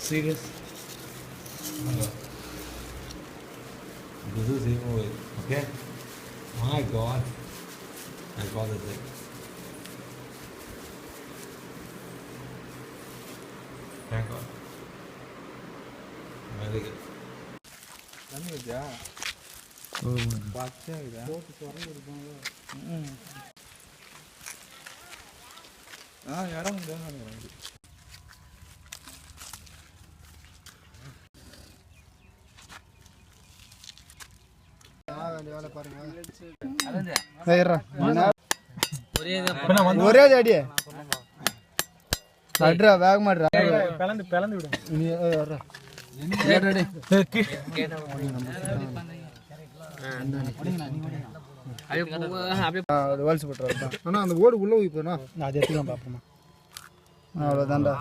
Serious? This is him away. Okay? My God. I got it there. Thank God. Very good. தண்ணி வச்சா பச்சை இதா போட்டு திறந்து இருப்பாங்க. இடம் நினைக்கிறேன். ஒரே அடியே அட்ரா வேக மாட்றா பிளந்து விடு. ஆனா அந்த ஓடு உள்ள போய் போனா அது எடுத்துக்கலாம் பார்ப்போமா. அவ்வளோதான்டா.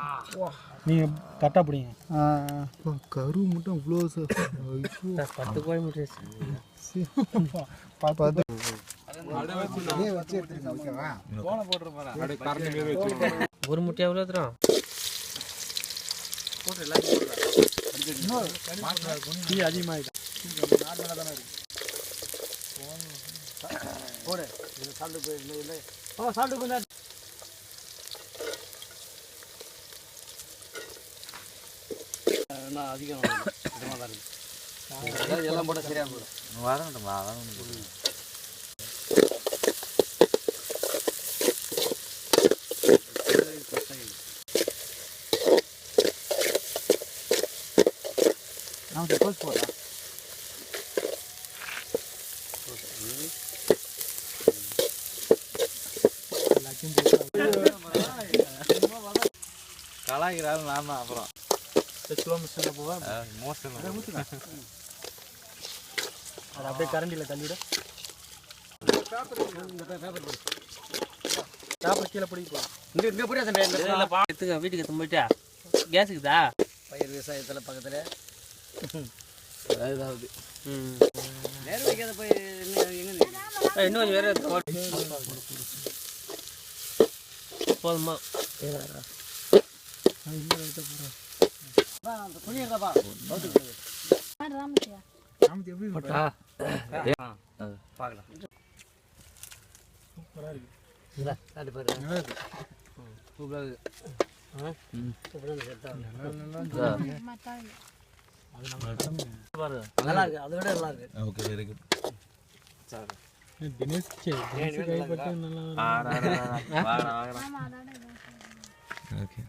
நீங்கள் கரெக்டாக பிடிங்க. கரு மட்டும் இவ்வளோ 10 கோழி முட்டை ஒரு முட்டை எவ்வளோ தரும்? டீ அதிகமாகிடும். அதிகம் எல்லாம் போட சரியாக போடும். வரணும்டா. நமக்கு கோச் போடா. கலாய்கிறாரு நான் தான். அப்புறம் ஸ்லோ மிஷினில் போவா மோசம். அது அப்படியே கரண்டியில் தள்ளிவிட. பேப்பர் கீழே பிடிக்க போகும். இங்கே புரியாது. வீட்டுக்கு எடுத்து போயிட்டா கேஸுக்குதா பயிர் விவசாயத்தில் பக்கத்தில் ஏதாவது வேறு வைக்காத போய் இன்னும் கொஞ்சம் வேறு போதுமா? பார்க்கலாம். சூப்பராக இருக்கு. தினேஷ் கைப்பட்டு நல்லா. ஓகே.